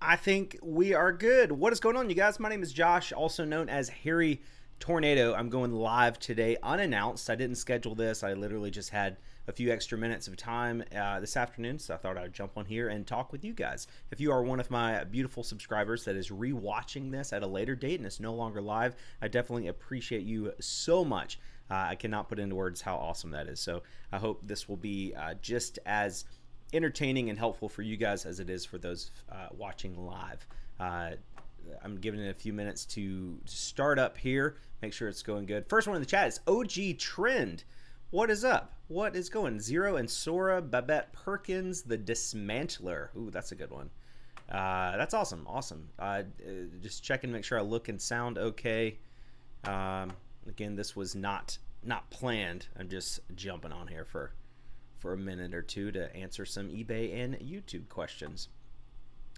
I think we are good. What is going on, you guys? My name is Josh, also known as Harry Tornado. I'm going live today unannounced. I didn't schedule this. I literally just had a few extra minutes of time this afternoon, so I thought I'd jump on here and talk with you guys. If you are one of my beautiful subscribers that is rewatching this at a later date and it's no longer live, I definitely appreciate you so much. I cannot put into words how awesome that is. So I hope this will be just as entertaining and helpful for you guys as it is for those watching live. I'm giving it a few minutes to start up here, make sure it's going good. First one in the chat is OG Trend. What is up? What is going? Zero and Sora, Babette Perkins, the Dismantler. Ooh, that's a good one. That's awesome. Awesome. Just checking to make sure I look and sound okay. Again, this was not planned. I'm just jumping on here for a minute or two to answer some eBay and YouTube questions.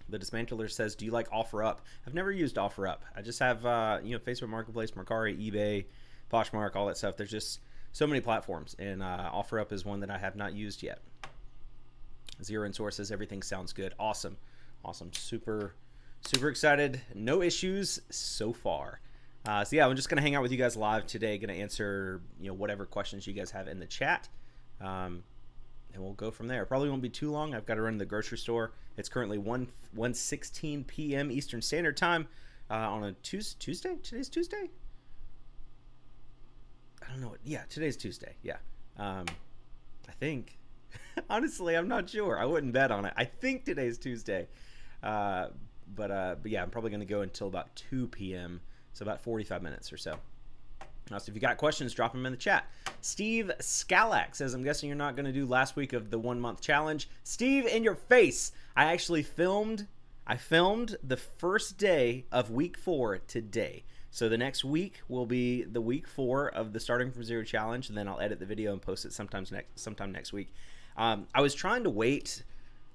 The Dismantler says, do you like OfferUp? I've never used OfferUp. I just have Facebook Marketplace, Mercari, eBay, Poshmark, all that stuff. There's just so many platforms, and OfferUp is one that I have not used yet. Zero and Source says everything sounds good. Awesome. Super excited. No issues so far. So yeah, I'm just gonna hang out with you guys live today. Gonna answer whatever questions you guys have in the chat. And we'll go from there. Probably won't be too long. I've got to run to the grocery store. It's currently 1:16 p.m. Eastern Standard Time on a Tuesday. Today's Tuesday? I don't know. Yeah, today's Tuesday. Yeah. I think. Honestly, I'm not sure. I wouldn't bet on it. I think today's Tuesday. But yeah, I'm probably going to go until about 2 p.m. So about 45 minutes or so. So if you got questions, drop them in the chat. Steve Scalak says, I'm guessing you're not going to do last week of the 1 month challenge. Steve, in your face. I actually filmed the first day of week 4 today. So the next week will be the week 4 of the Starting from Zero challenge, and then I'll edit the video and post it sometime next week. I was trying to wait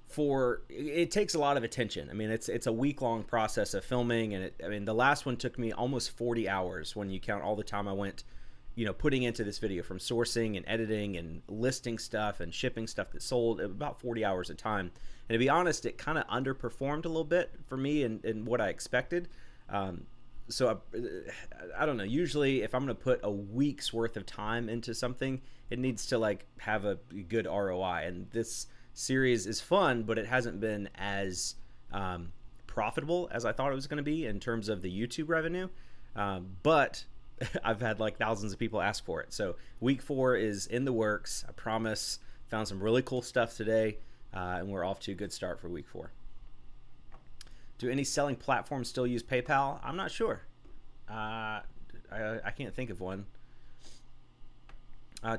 for it takes a lot of attention. I mean, it's a week-long process of filming, and the last one took me almost 40 hours when you count all the time I went, putting into this video, from sourcing and editing and listing stuff and shipping stuff that sold, about 40 hours of time. And to be honest, it kind of underperformed a little bit for me and what I expected. So I don't know. Usually, if I'm going to put a week's worth of time into something, it needs to have a good ROI. And this series is fun, but it hasn't been as profitable as I thought it was going to be in terms of the YouTube revenue. But I've had thousands of people ask for it. So week 4 is in the works. I promise. Found some really cool stuff today, and we're off to a good start for week 4. Do any selling platforms still use PayPal? I'm not sure. I can't think of one.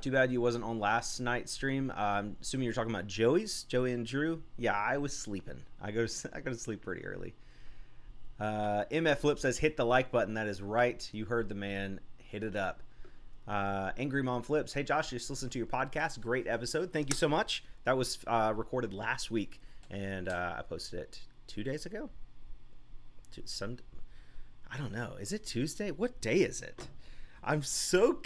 Too bad you wasn't on last night's stream. Assuming you're talking about Joey and Drew. Yeah, I was sleeping. I go to sleep pretty early. MF Flip says, hit the like button. That is right. You heard the man. Hit it up. Angry Mom Flips. Hey, Josh, just listened to your podcast. Great episode. Thank you so much. That was recorded last week, and I posted it 2 days ago. I don't know. Is it Tuesday? What day is it? I'm so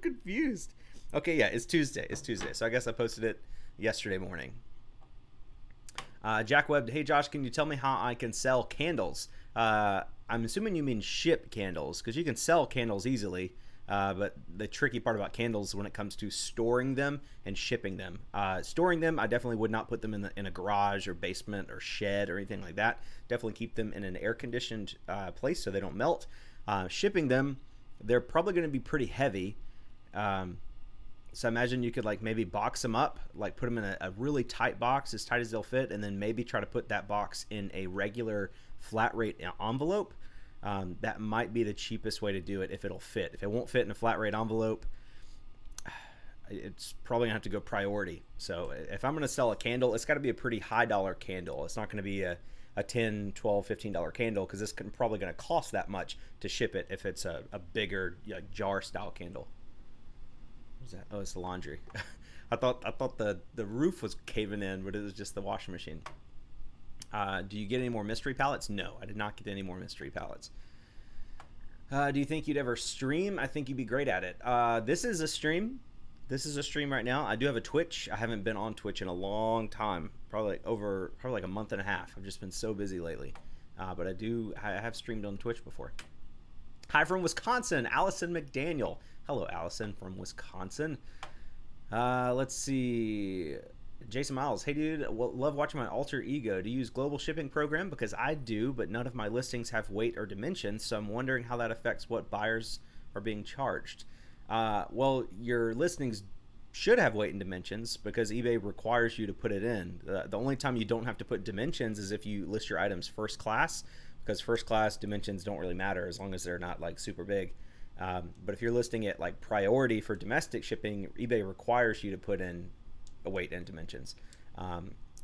confused. Okay, yeah, it's Tuesday. So I guess I posted it yesterday morning. Jack Webb, hey Josh, can you tell me how I can sell candles? I'm assuming you mean ship candles, because you can sell candles easily. But the tricky part about candles is when it comes to storing them and shipping them. Storing them, I definitely would not put them in a garage or basement or shed or anything like that. Definitely keep them in an air-conditioned place so they don't melt. Shipping them, they're probably going to be pretty heavy. So imagine you could maybe box them up, put them in a really tight box, as tight as they'll fit, and then maybe try to put that box in a regular flat rate envelope. That might be the cheapest way to do it if it'll fit. If it won't fit in a flat rate envelope, it's probably gonna have to go priority. So if I'm gonna sell a candle, it's got to be a pretty high dollar candle. It's not gonna be a $10, $12, $15 candle, because it's probably gonna cost that much to ship it if it's a bigger jar style candle. What's that? Oh, it's the laundry. I thought the roof was caving in, but it was just the washing machine. Do you get any more mystery palettes? No, I did not get any more mystery palettes. Do you think you'd ever stream? I think you'd be great at it. This is a stream. This is a stream right now. I do have a Twitch. I haven't been on Twitch in a long time, probably like a month and a half. I've just been so busy lately. But I have streamed on Twitch before. Hi from Wisconsin, Allison McDaniel. Hello, Allison from Wisconsin. Let's see. Jason Miles. Hey, dude. Love watching my alter ego. Do you use global shipping program? Because I do, but none of my listings have weight or dimensions, so I'm wondering how that affects what buyers are being charged. Well, your listings should have weight and dimensions because eBay requires you to put it in. The only time you don't have to put dimensions is if you list your items first class, because first class dimensions don't really matter as long as they're not like super big. But if you're listing it like priority for domestic shipping, eBay requires you to put in a weight and dimensions.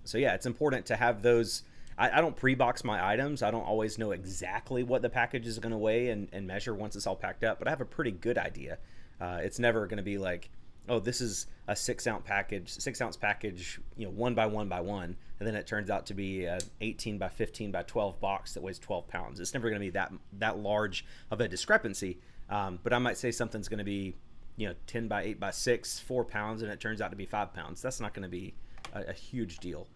So yeah, it's important to have those. I don't pre-box my items. I don't always know exactly what the package is going to weigh and measure once it's all packed up, but I have a pretty good idea. It's never going to be like, oh, this is a 6 ounce package, 1 by 1 by 1, and then it turns out to be an 18 by 15 by 12 box that weighs 12 pounds. It's never going to be that large of a discrepancy. But I might say something's going to be, 10 by 8 by 6, 4 pounds, and it turns out to be 5 pounds. That's not going to be a huge deal.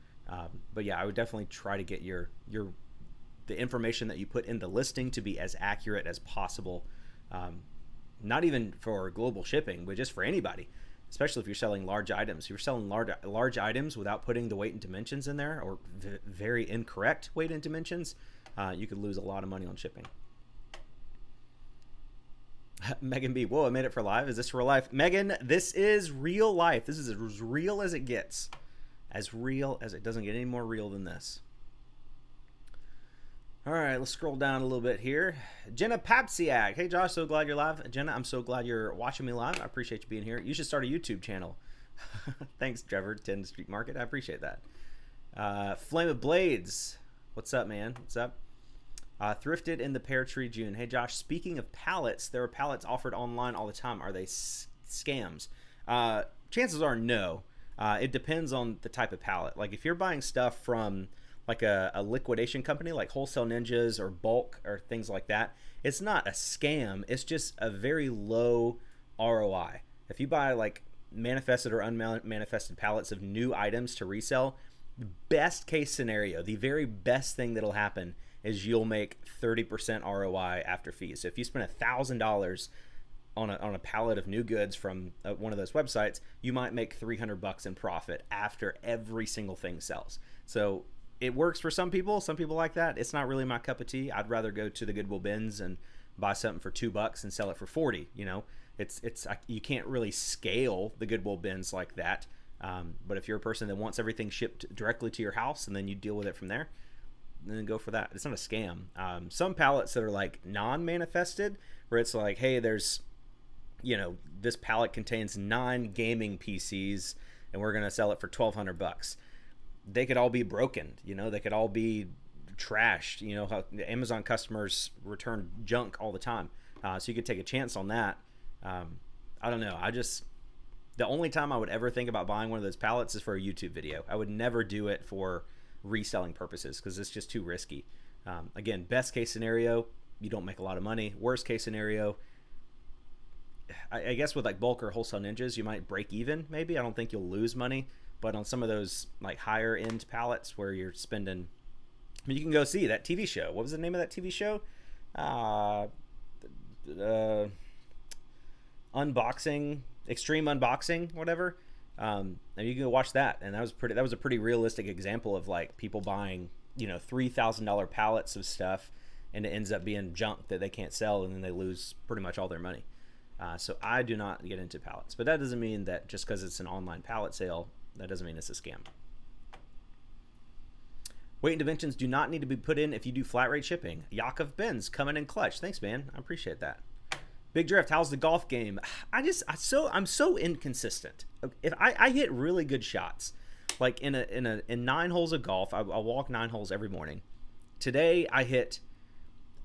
But yeah, I would definitely try to get the information that you put in the listing to be as accurate as possible. Not even for global shipping, but just for anybody, especially if you're selling large items. If you're selling large items without putting the weight and dimensions in there, or very incorrect weight and dimensions, you could lose a lot of money on shipping. Megan B. Whoa, I made it for live. Is this real life? Megan, this is real life. This is as real as it gets. As real as it doesn't get any more real than this. All right, let's scroll down a little bit here. Jenna Papsiak. Hey, Josh, so glad you're live. Jenna, I'm so glad you're watching me live. I appreciate you being here. You should start a YouTube channel. Thanks, Trevor, 10 Street Market. I appreciate that. Flame of Blades. What's up, man? What's up? Thrifted in the Pear Tree June. Hey, Josh, speaking of pallets, there are pallets offered online all the time. Are they scams? Chances are no. It depends on the type of pallet. Like if you're buying stuff from like a liquidation company like Wholesale Ninjas or Bulk or things like that, it's not a scam. It's just a very low ROI. If you buy like manifested or unmanifested pallets of new items to resell, best case scenario, the very best thing that'll happen is you'll make 30% ROI after fees. So if you spend $1,000 on a pallet of new goods from one of those websites, you might make $300 in profit after every single thing sells. So it works for some people. Some people like that. It's not really my cup of tea. I'd rather go to the Goodwill bins and buy something for $2 and sell it for 40. You can't really scale the Goodwill bins like that. But if you're a person that wants everything shipped directly to your house and then you deal with it from there, then go for that. It's not a scam. Some pallets that are like non-manifested, where it's like, hey, there's, this pallet contains 9 gaming PCs and we're going to sell it for $1,200. They could all be broken, they could all be trashed. How Amazon customers return junk all the time. So you could take a chance on that. I don't know. The only time I would ever think about buying one of those pallets is for a YouTube video. I would never do it for reselling purposes because it's just too risky. Again, best case scenario, you don't make a lot of money. Worst case scenario, I guess with like Bulk or Wholesale Ninjas, you might break even maybe. I don't think you'll lose money. But on some of those like higher end pallets where you're spending, you can go see that TV show. What was the name of that TV show? Extreme Unboxing, whatever. And you can go watch that. And that was a pretty realistic example of like people buying, $3,000 pallets of stuff, and it ends up being junk that they can't sell, and then they lose pretty much all their money. So I do not get into pallets, but that doesn't mean that just because it's an online pallet sale, that doesn't mean it's a scam. Weight and dimensions do not need to be put in if you do flat rate shipping. Yakov Benz coming in clutch. Thanks, man. I appreciate that. Big Drift, how's the golf game? I'm so inconsistent. If I hit really good shots, like in 9 holes of golf, I'll walk 9 holes every morning. Today I hit,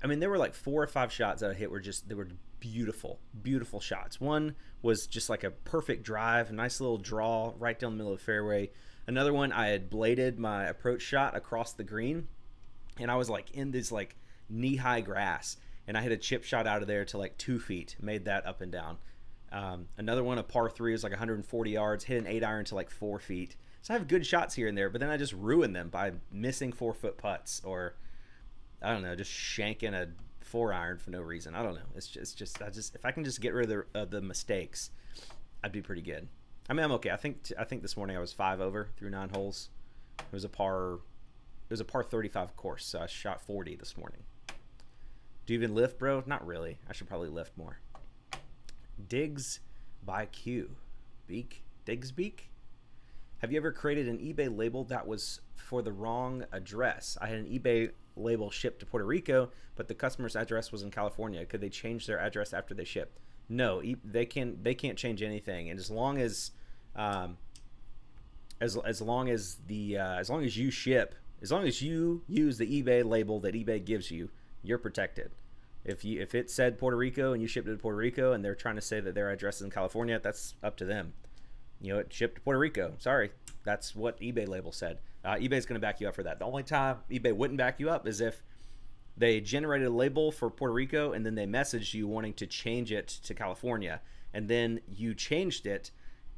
there were like 4 or 5 shots that I hit they were beautiful shots. One was just like a perfect drive, a nice little draw right down the middle of the fairway. Another one, I had bladed my approach shot across the green, and I was like in this like knee-high grass, and I hit a chip shot out of there to like 2 feet, made that up and down. Another one, a par 3, is like 140 yards, hit an 8-iron to like 4 feet. So I have good shots here and there, but then I just ruin them by missing 4-foot putts, or I don't know, just shanking a 4-iron for no reason. I don't know. It's just if I can just get rid of the mistakes, I'd be pretty good. I mean, I'm okay. I think this morning I was 5 over through 9 holes. It was a par 35 course, so I shot 40 this morning. Do you even lift, bro? Not really. I should probably lift more. Diggs by Q. Diggs Beak? Have you ever created an eBay label that was for the wrong address? I had an eBay label shipped to Puerto Rico, but the customer's address was in California. Could they change their address after they ship? No, they can't change anything. And as long as you ship, as long as you use the eBay label that eBay gives you, you're protected. If it said Puerto Rico and you shipped it to Puerto Rico and they're trying to say that their address is in California, that's up to them. You know, it shipped to Puerto Rico. Sorry, that's what eBay label said. eBay's going to back you up for that. The only time eBay wouldn't back you up is if they generated a label for Puerto Rico and then they messaged you wanting to change it to California, and then you changed it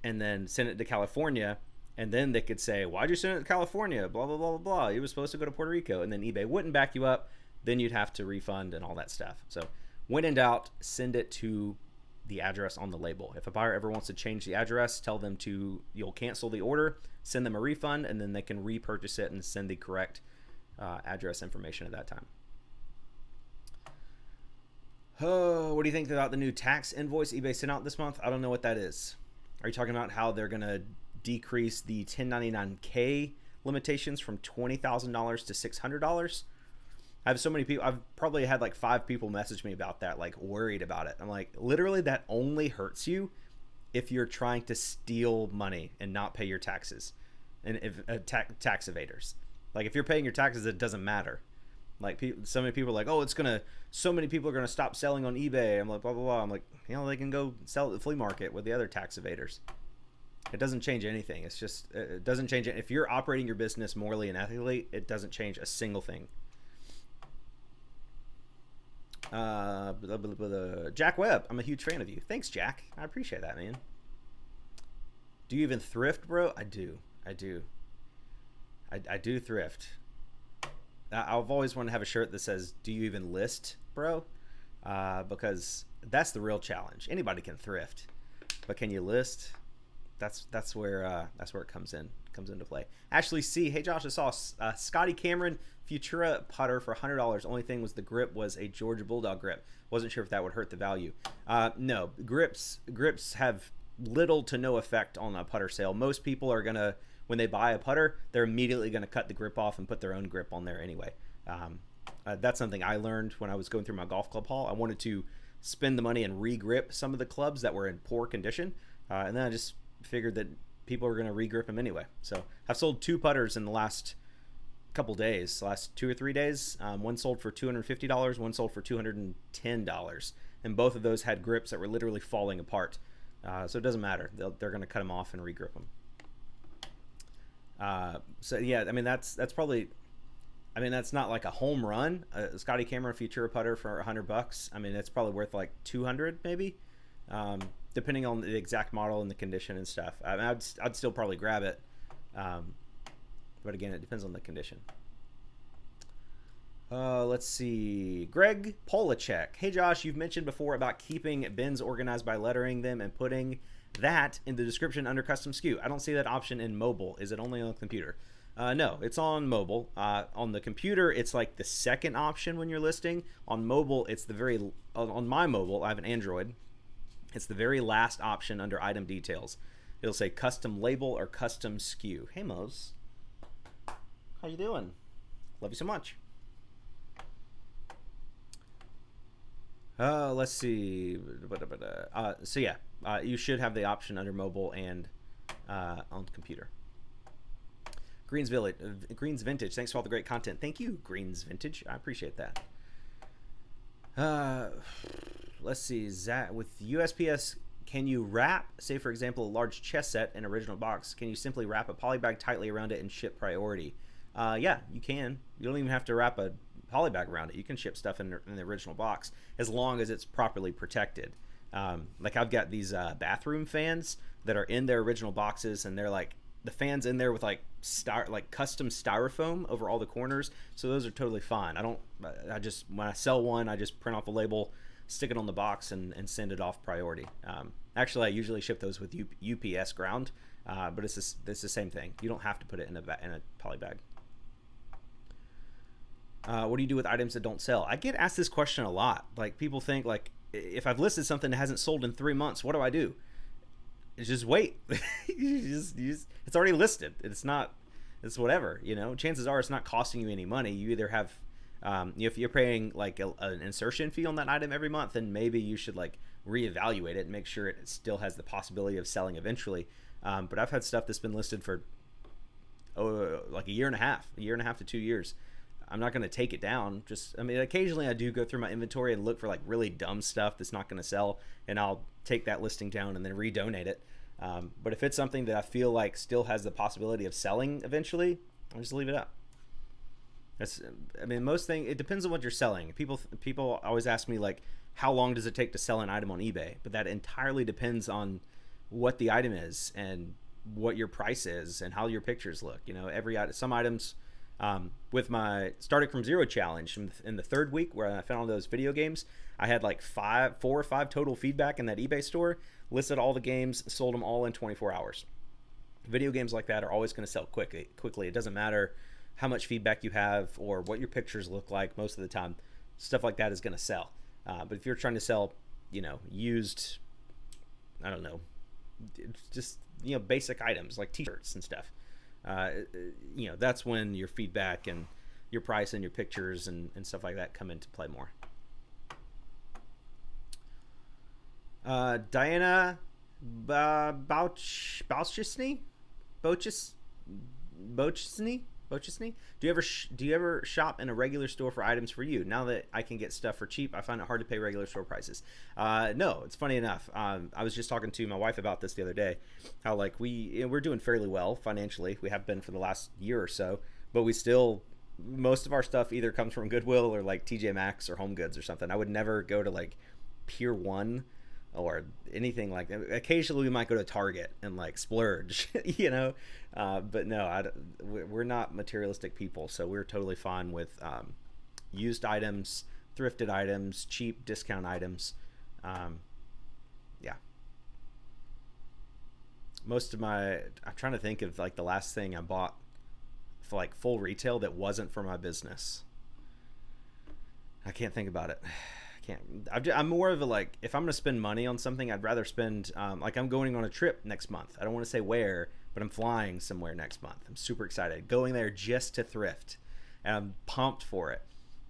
and then sent it to California, and then they could say, why'd you send it to California? Blah, blah, blah, blah, blah. It was supposed to go to Puerto Rico. And then eBay wouldn't back you up. Then you'd have to refund and all that stuff. So when in doubt, send it to the address on the label. If a buyer ever wants to change the address, tell them you'll cancel the order, send them a refund, and then they can repurchase it and send the correct address information at that time. Oh, what do you think about the new tax invoice eBay sent out this month? I don't know what that is. Are you talking about how they're going to decrease the 1099K limitations from $20,000 to $600? I have so many people. I've probably had like 5 people message me about that, like worried about it. I'm like, literally, that only hurts you if you're trying to steal money and not pay your taxes, and if tax evaders. Like if you're paying your taxes, it doesn't matter. Like so many people are like, oh, so many people are gonna stop selling on eBay. I'm like, blah blah blah. I'm like, they can go sell at the flea market with the other tax evaders. It doesn't change anything. It's just, it doesn't change it. If you're operating your business morally and ethically, it doesn't change a single thing. Jack Webb, I'm a huge fan of you. Thanks, Jack. I appreciate that, man. Do you even thrift, bro? I do. I do thrift. I've always wanted to have a shirt that says, do you even list, bro? Because that's the real challenge. Anybody can thrift, but can you list? That's where it comes into play. Ashley C, hey Josh, I saw Scotty Cameron Futura putter for $100. Only thing was the grip was a Georgia Bulldog grip. Wasn't sure if that would hurt the value. No, grips have little to no effect on a putter sale. Most people are gonna, when they buy a putter, they're immediately gonna cut the grip off and put their own grip on there anyway. That's something I learned when I was going through my golf club haul. I wanted to spend the money and re-grip some of the clubs that were in poor condition, and then I just figured that people were going to re-grip them anyway. So I've sold 2 putters in the last couple days, last 2 or 3 days. One sold for $250, one sold for $210, and both of those had grips that were literally falling apart. So it doesn't matter. They're going to cut them off and re-grip them. So yeah, I mean that's probably, I mean that's not like a home run. Scotty Cameron Futura putter for $100. I mean it's probably worth like 200 maybe. Depending on the exact model and the condition and stuff. I mean, I'd still probably grab it. But again, it depends on the condition. Let's see. Greg Polacek. Hey, Josh, you've mentioned before about keeping bins organized by lettering them and putting that in the description under custom SKU. I don't see that option in mobile. Is it only on the computer? No, it's on mobile. On the computer, it's like the second option when you're listing. On mobile, it's on my mobile, I have an Android. It's the very last option under item details. It'll say custom label or custom SKU. Hey Mose, how you doing? Love you so much. Let's see. So yeah, you should have the option under mobile and on the computer. Greens Vintage. Thanks for all the great content. Thank you, Greens Vintage. I appreciate that. Let's see, Zach, with USPS, can you wrap, say for example, a large chess set in original box? Can you simply wrap a poly bag tightly around it and ship priority? Yeah, you can. You don't even have to wrap a poly bag around it. You can ship stuff in the original box as long as it's properly protected. Like I've got these bathroom fans that are in their original boxes, and they're like the fans in there with like like custom styrofoam over all the corners. So those are totally fine. I just when I sell one, I just print off a label, stick it on the box, and send it off priority. Actually, I usually ship those with UPS ground, but it's the same thing. You don't have to put it in a poly bag. What do you do with items that don't sell? I get asked this question a lot. Like people think like if I've listed something that hasn't sold in 3 months, what do I do? It's just wait. It's already listed. It's whatever, chances are it's not costing you any money. You either have, if you're paying like an insertion fee on that item every month, then maybe you should like reevaluate it and make sure it still has the possibility of selling eventually. But I've had stuff that's been listed for like a year and a half to 2 years. I'm not going to take it down. Occasionally I do go through my inventory and look for like really dumb stuff that's not going to sell, and I'll take that listing down and then redonate it. But if it's something that I feel like still has the possibility of selling eventually, I'll just leave it up. Most things, it depends on what you're selling. People always ask me like, how long does it take to sell an item on eBay? But that entirely depends on what the item is and what your price is and how your pictures look. Some items, with my starting from zero challenge in the 3rd week where I found all those video games, I had like 4 or 5 total feedback in that eBay store, listed all the games, sold them all in 24 hours. Video games like that are always going to sell quickly. It doesn't matter how much feedback you have or what your pictures look like. Most of the time stuff like that is going to sell. But if you're trying to sell, used, I don't know, just, basic items like t-shirts and stuff, that's when your feedback and your price and your pictures and stuff like that come into play more. Diana Bouchesny? Do you ever shop in a regular store for items for you? Now that I can get stuff for cheap, I find it hard to pay regular store prices. No, it's funny enough. I was just talking to my wife about this the other day. How like we're doing fairly well financially. We have been for the last year or so, but we still, most of our stuff either comes from Goodwill or like TJ Maxx or Home Goods or something. I would never go to like Pier 1 or anything like that. Occasionally we might go to Target and like splurge, but no, we're not materialistic people, so we're totally fine with used items, thrifted items, cheap discount items. Yeah. I'm trying to think of like the last thing I bought for like full retail that wasn't for my business. I can't think about it. I'm more of a like, if I'm going to spend money on something, I'd rather spend, like I'm going on a trip next month. I don't want to say where, but I'm flying somewhere next month. I'm super excited. Going there just to thrift. And I'm pumped for it.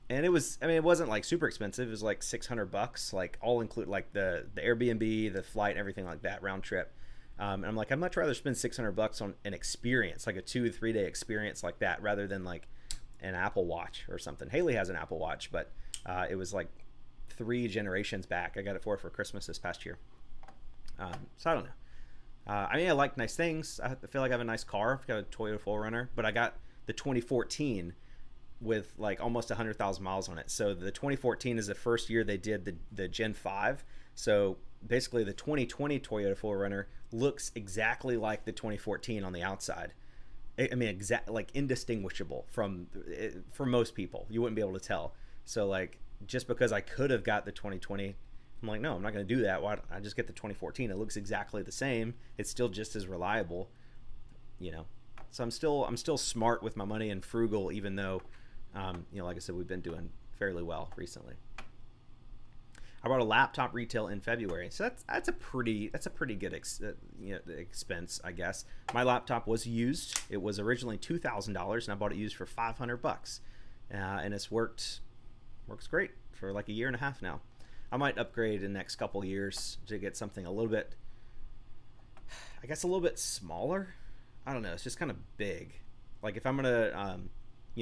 And it wasn't like super expensive. It was like $600, like all include like the Airbnb, the flight, and everything like that, round trip. And I'm like, I'd much rather spend $600 on an experience, like a 2 or 3 day experience like that, rather than like an Apple Watch or something. Haley has an Apple Watch, but it was like 3 generations back. I got it for Christmas this past year. So I don't know. I like nice things. I feel like I have a nice car. I've got a Toyota 4Runner, but I got the 2014 with like almost 100,000 miles on it. So the 2014 is the first year they did the Gen 5. So basically the 2020 Toyota 4Runner looks exactly like the 2014 on the outside. Like indistinguishable for most people. You wouldn't be able to tell. So like, just because I could have got the 2020, I'm like, no, I'm not going to do that. Why don't I just get the 2014? It looks exactly the same. It's still just as reliable, So I'm still smart with my money and frugal, even though, like I said, we've been doing fairly well recently. I bought a laptop retail in February, so that's a pretty good expense, I guess. My laptop was used. It was originally $2,000, and I bought it used for $500, and it's works great for like a year and a half now. I might upgrade in the next couple of years to get something a little bit smaller. I don't know. It's just kind of big. Like if I'm gonna,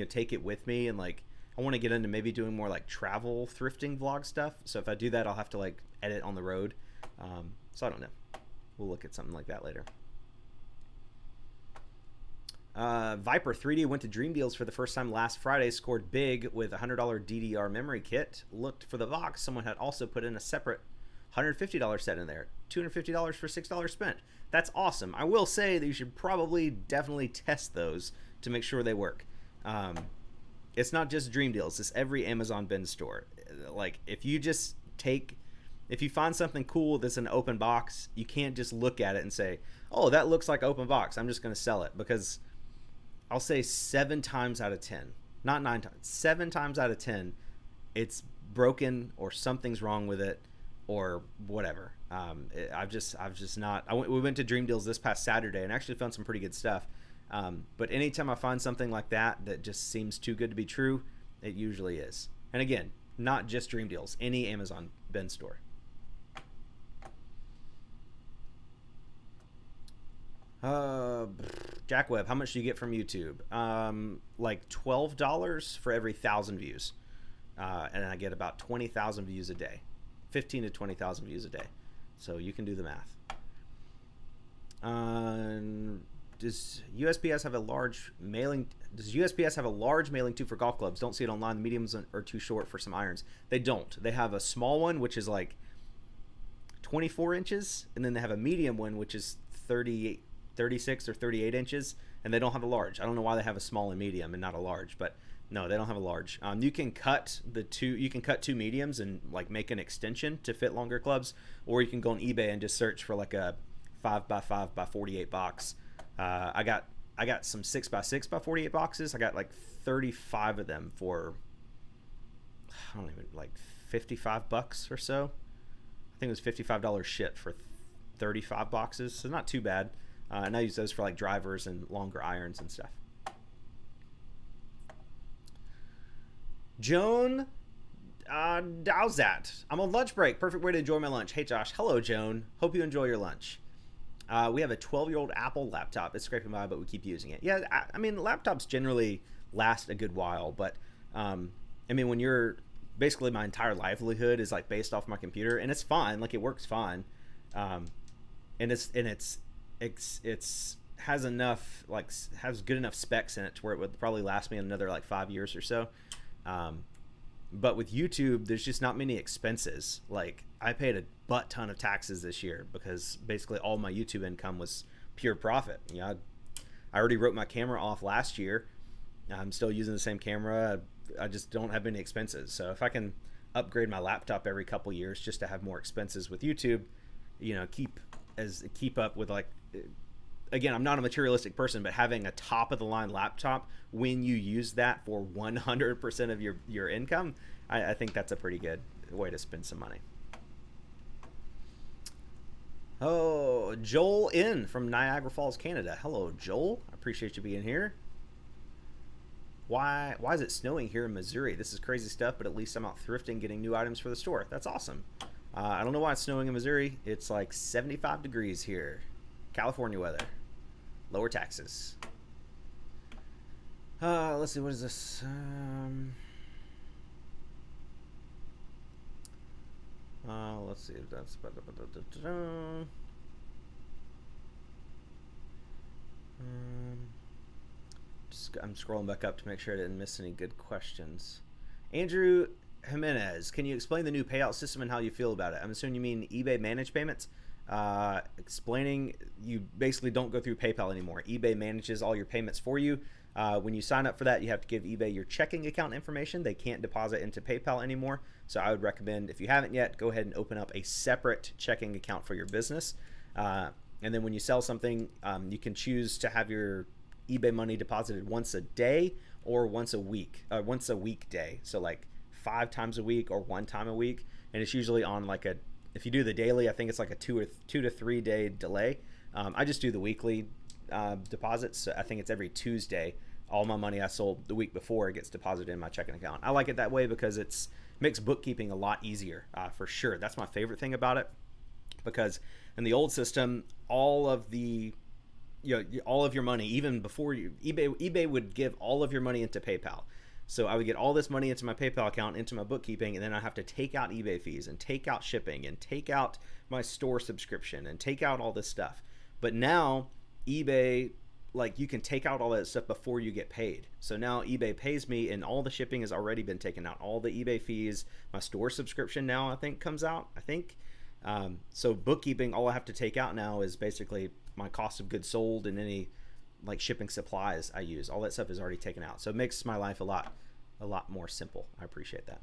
take it with me, and like I want to get into maybe doing more like travel thrifting vlog stuff. So if I do that, I'll have to like edit on the road. So I don't know. We'll look at something like that later. Viper 3D went to Dream Deals for the first time last Friday, scored big with a $100 DDR memory kit. Looked for the box. Someone had also put in a separate $150 set in there, $250 for $6 spent. That's awesome. I will say that you should probably definitely test those to make sure they work. It's not just Dream Deals. It's every Amazon bin store. Like if you find something cool that's an open box, you can't just look at it and say, oh, that looks like open box, I'm just going to sell it. Because I'll say 7 times out of 10, not 9 times, 7 times out of 10, it's broken or something's wrong with it or whatever. I've just not. We went to Dream Deals this past Saturday and actually found some pretty good stuff. But anytime I find something like that just seems too good to be true, it usually is. And again, not just Dream Deals, any Amazon bin store. Jack Webb, how much do you get from YouTube? Like $12 for every 1,000 views. And I get about 20,000 views a day. 15 to 20,000 views a day. So you can do the math. Does USPS have a large mailing tube for golf clubs? Don't see it online. The mediums are too short for some irons. They don't. They have a small one, which is like 24 inches. And then they have a medium one, which is 36 or 38 inches. And they don't have a large. I don't know why they have a small and medium and not a large, but no, they don't have a large. You can cut two mediums and like make an extension to fit longer clubs, or you can go on eBay and just search for like a 5x5x48 box. I got some 6x6x48 boxes. I got like 35 of them for, I don't even, like $55 or so. I think it was $55 shipped for 35 boxes, so not too bad. And I use those for like drivers and longer irons and stuff. Joan Dowsat. I'm on lunch break. Perfect way to enjoy my lunch. Hey, Josh. Hello, Joan. Hope you enjoy your lunch. We have a 12-year-old Apple laptop. It's scraping by, but we keep using it. Yeah, I mean, laptops generally last a good while, but I mean, when you're basically my entire livelihood is like based off my computer, and it's fine. Like it works fine, and it's has enough has good enough specs in it to where it would probably last me another like 5 years or so. But with YouTube, there's just not many expenses. Like I paid a butt ton of taxes this year because basically all my YouTube income was pure profit. You know, I already wrote my camera off last year. I'm still using the same camera. I just don't have any expenses. So if I can upgrade my laptop every couple years just to have more expenses with YouTube, you know, keep up with like, again, I'm not a materialistic person, but having a top of the line laptop when you use that for 100% of your income, I think that's a pretty good way to spend some money. Oh, Joel in from Niagara Falls, Canada. Hello, Joel. I appreciate you being here. Why is it snowing here in Missouri? This is crazy stuff, but at least I'm out thrifting, getting new items for the store. That's awesome. I don't know why it's snowing in Missouri. It's like 75 degrees here. California weather. Lower taxes. Let's see, what is this? Let's see if that's... I'm scrolling back up to make sure I didn't miss any good questions. Andrew Jimenez, can you explain the new payout system and how you feel about it? I'm assuming you mean eBay managed payments. Explaining, you basically don't go through PayPal anymore. eBay manages all your payments for you. When you sign up for that, you have to give eBay your checking account information. They can't deposit into PayPal anymore. So I would recommend, if you haven't yet, go ahead and open up a separate checking account for your business. And then when you sell something, you can choose to have your eBay money deposited once a day or once a weekday. So like 5 times a week or 1 time a week. And it's usually on like if you do the daily, I think it's like a 2 to 3 day delay. I just do the weekly deposits. So I think it's every Tuesday. All my money I sold the week before gets deposited in my checking account. I like it that way because it makes bookkeeping a lot easier, for sure. That's my favorite thing about it, because in the old system, all of your money, even before eBay would give all of your money into PayPal. So I would get all this money into my PayPal account, into my bookkeeping, and then I have to take out eBay fees and take out shipping and take out my store subscription and take out all this stuff. But now eBay, like, you can take out all that stuff before you get paid. So now eBay pays me and all the shipping has already been taken out. All the eBay fees, my store subscription now I think comes out. I think So bookkeeping, all I have to take out now is basically my cost of goods sold and any like shipping supplies I use. All that stuff is already taken out. So it makes my life a lot more simple. I appreciate that.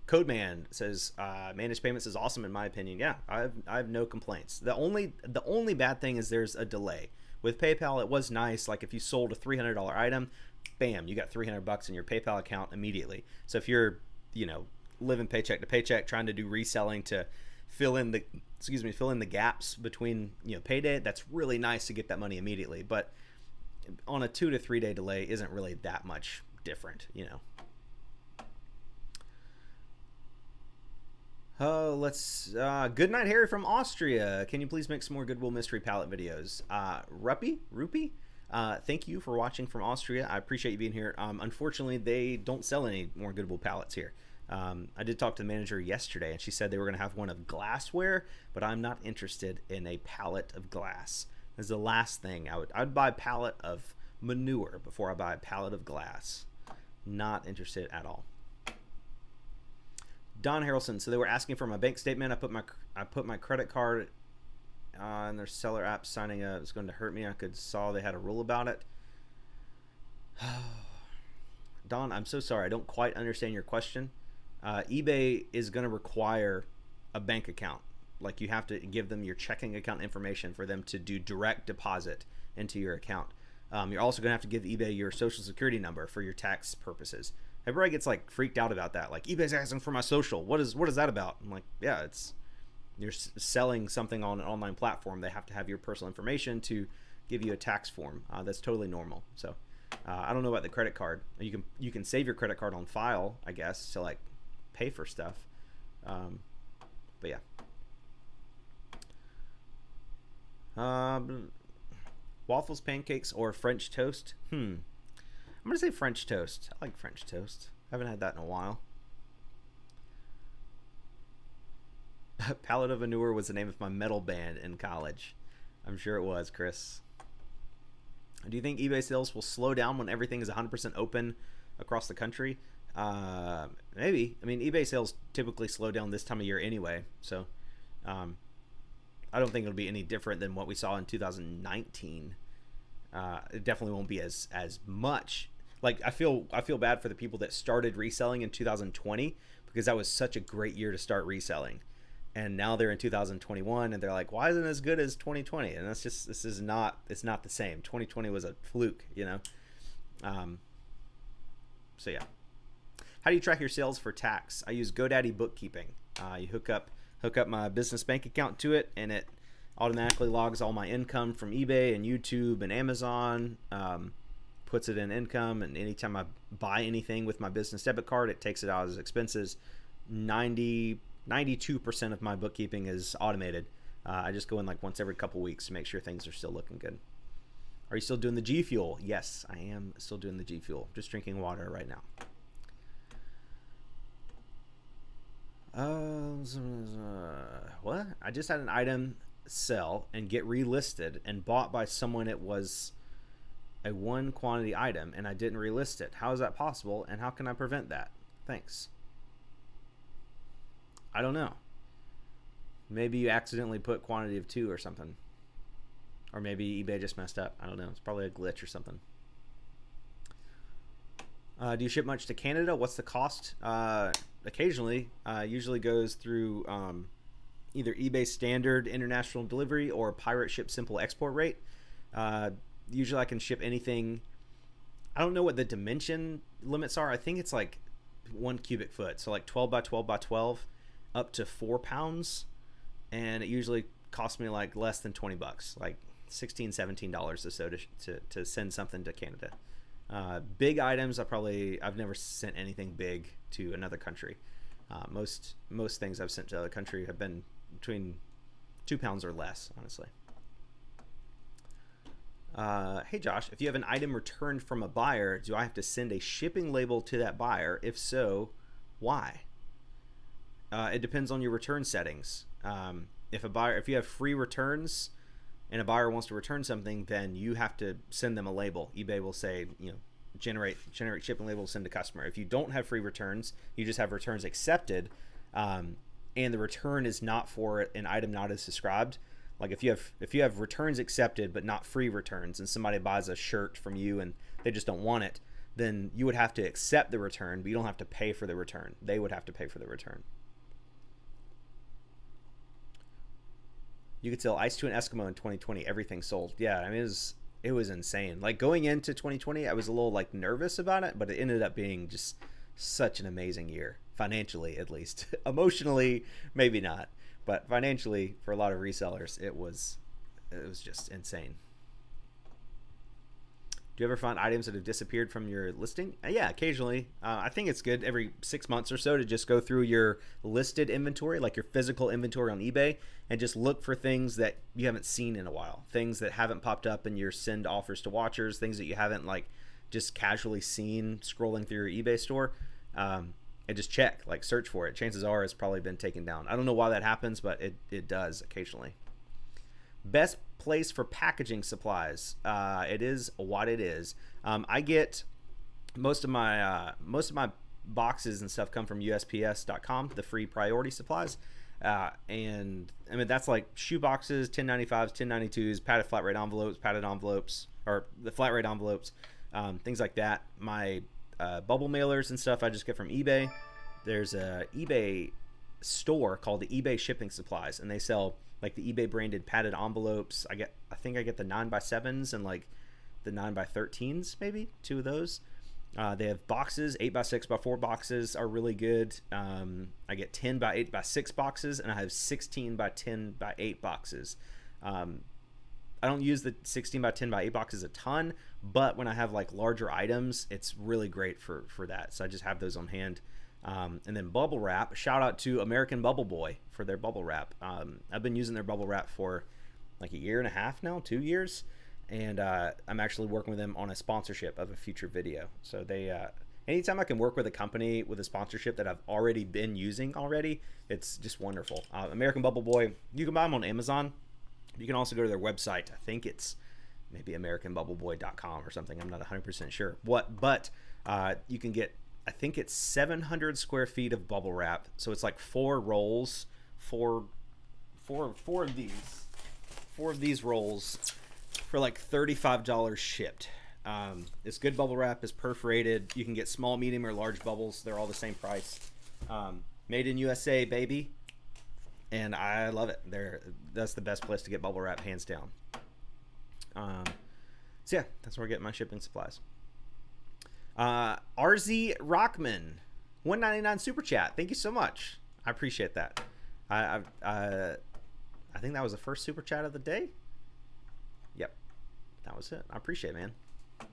Codeman says managed payments is awesome in my opinion. Yeah, I have no complaints. The only bad thing is there's a delay. With PayPal, it was nice. Like if you sold a $300 item, bam, you got $300 in your PayPal account immediately. So if you're, living paycheck to paycheck, trying to do reselling to fill in the gaps between payday, that's really nice to get that money immediately. But on a 2 to 3 day delay isn't really that much different. Oh, let's. Good night, Harry from Austria. Can you please make some more Goodwill Mystery Palette videos? Rupee. Thank you for watching from Austria. I appreciate you being here. Unfortunately, they don't sell any more Goodwill palettes here. I did talk to the manager yesterday, and she said they were going to have one of glassware, but I'm not interested in a pallet of glass. This is the last thing I'd buy a pallet of manure before I buy a pallet of glass. Not interested at all. Don Harrelson. So they were asking for my bank statement. I put my credit card on their seller app. Signing up was going to hurt me. I saw they had a rule about it. Don, I'm so sorry. I don't quite understand your question. eBay is going to require a bank account. Like you have to give them your checking account information for them to do direct deposit into your account. You're also going to have to give eBay your social security number for your tax purposes. Everybody gets like freaked out about that. Like eBay's asking for my social. What is that about? I'm like, yeah, you're selling something on an online platform. They have to have your personal information to give you a tax form. That's totally normal. So I don't know about the credit card. You can save your credit card on file, I guess, to like pay for stuff. But yeah. Waffles, pancakes, or French toast? I'm gonna say French toast. I like French toast. I haven't had that in a while. Palette of Manure was the name of my metal band in college. I'm sure it was, Chris. Do you think eBay sales will slow down when everything is 100% open across the country? Maybe. I mean, eBay sales typically slow down this time of year anyway, so I don't think it'll be any different than what we saw in 2019. It definitely won't be as much. Like I feel bad for the people that started reselling in 2020 because that was such a great year to start reselling, and now they're in 2021 and they're like, why isn't it as good as 2020? And it's not the same. 2020 was a fluke, So yeah. How do you track your sales for tax? I use GoDaddy Bookkeeping. You hook up my business bank account to it, and it automatically logs all my income from eBay and YouTube and Amazon, puts it in income, and anytime I buy anything with my business debit card, it takes it out as expenses. 92% of my bookkeeping is automated. I just go in like once every couple weeks to make sure things are still looking good. Are you still doing the G Fuel? Yes, I am still doing the G Fuel. Just drinking water right now. What? I just had an item sell and get relisted and bought by someone. It was a one quantity item and I didn't relist it. How is that possible, and how can I prevent that? Thanks. I don't know. Maybe you accidentally put quantity of 2 or something, or maybe eBay just messed up. I don't know. It's probably a glitch or something. Do you ship much to Canada? What's the cost? Occasionally, usually goes through either eBay standard international delivery or Pirate Ship simple export rate. Usually I can ship anything. I don't know what the dimension limits are. I think it's like 1 cubic foot. So like 12 by 12 by 12 up to 4 pounds. And it usually costs me like less than $20, like $16, $17 or so to send something to Canada. Big items, I've never sent anything big to another country. Most things I've sent to other country have been between 2 pounds or less, honestly. Hey Josh, if you have an item returned from a buyer, do I have to send a shipping label to that buyer? If so, why? It depends on your return settings. If you have free returns and a buyer wants to return something, then you have to send them a label. eBay will say, generate shipping labels, send to customer. If you don't have free returns, you just have returns accepted, and the return is not for an item not as described. Like if you have returns accepted but not free returns, and somebody buys a shirt from you and they just don't want it, then you would have to accept the return, but you don't have to pay for the return. They would have to pay for the return. You could sell ice to an Eskimo in 2020. Everything sold. Yeah, I mean, it was insane. Like going into 2020, I was a little like nervous about it, but it ended up being just such an amazing year, financially at least. Emotionally, maybe not, but financially for a lot of resellers, it was just insane. Do you ever find items that have disappeared from your listing? Yeah, occasionally. I think it's good every 6 months or so to just go through your listed inventory, like your physical inventory on eBay, and just look for things that you haven't seen in a while, things that haven't popped up in your send offers to watchers, things that you haven't like just casually seen scrolling through your eBay store, and just check, like search for it. Chances are it's probably been taken down. I don't know why that happens, but it does occasionally. Best place for packaging supplies. It is what it is. I get most of my boxes and stuff come from USPS.com, the free priority supplies, and I mean that's like shoe boxes, 1095s, 1092s, padded flat rate envelopes, or the flat rate envelopes, things like that. My bubble mailers and stuff I just get from eBay. There's a eBay store called the eBay Shipping Supplies, and they sell like the eBay branded padded envelopes. I think I get the 9x7s and like the 9x13s, maybe 2 of those. They have boxes, 8x6x4 boxes are really good. I get 10x8x6 boxes, and I have 16x10x8 boxes. I don't use the 16x10x8 boxes a ton, but when I have like larger items, it's really great for that. So I just have those on hand. And then bubble wrap, shout out to American Bubble Boy for their bubble wrap. I've been using their bubble wrap for like a year and a half now, 2 years. And I'm actually working with them on a sponsorship of a future video. So they, anytime I can work with a company with a sponsorship that I've already been using already, it's just wonderful. American Bubble Boy, you can buy them on Amazon. You can also go to their website. I think it's maybe AmericanBubbleBoy.com or something. I'm not 100% sure but you can get, I think it's 700 square feet of bubble wrap. So it's like 4 rolls, four of these rolls for like $35 shipped. It's good bubble wrap. It's perforated. You can get small, medium, or large bubbles. They're all the same price. Made in USA, baby. And I love it. That's the best place to get bubble wrap, hands down. So yeah, that's where I get my shipping supplies. RZ Rockman, $1.99 super chat. Thank you so much. I appreciate that. I think that was the first super chat of the day. Yep, that was it. I appreciate it, man. I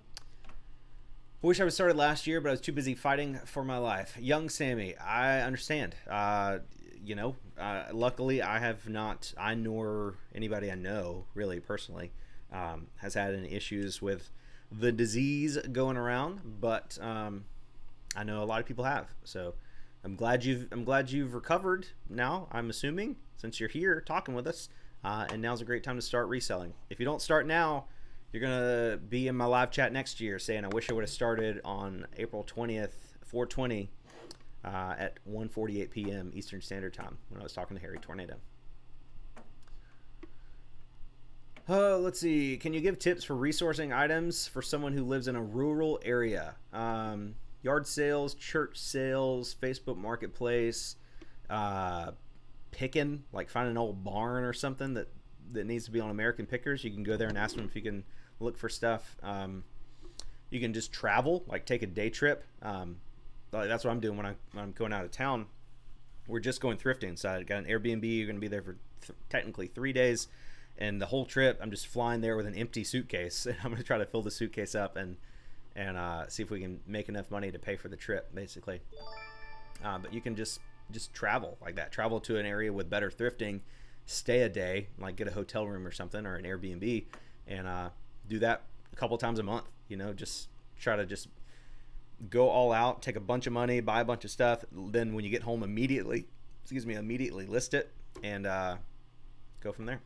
wish I was started last year, but I was too busy fighting for my life. Young Sammy, I understand. Luckily I have not, I nor anybody I know really personally has had any issues with the disease going around, but I know a lot of people have. So I'm glad you've recovered now, I'm assuming, since you're here talking with us, and now's a great time to start reselling. If you don't start now, you're gonna be in my live chat next year saying I wish I would have started on April 20th, 420 at 1:48 p.m. Eastern Standard Time when I was talking to Harry Tornado. Let's see. Can you give tips for resourcing items for someone who lives in a rural area? Yard sales, church sales, Facebook Marketplace, picking, like find an old barn or something that needs to be on American Pickers. You can go there and ask them if you can look for stuff. You can just travel, like take a day trip. That's what I'm doing when I'm going out of town. We're just going thrifting. So I got an Airbnb. You're going to be there for technically 3 days. And the whole trip, I'm just flying there with an empty suitcase. And I'm going to try to fill the suitcase up and see if we can make enough money to pay for the trip, basically. But you can just travel like that. Travel to an area with better thrifting, stay a day, like get a hotel room or something or an Airbnb, and do that a couple times a month. Just try to just go all out, take a bunch of money, buy a bunch of stuff. Then when you get home, immediately list it and go from there.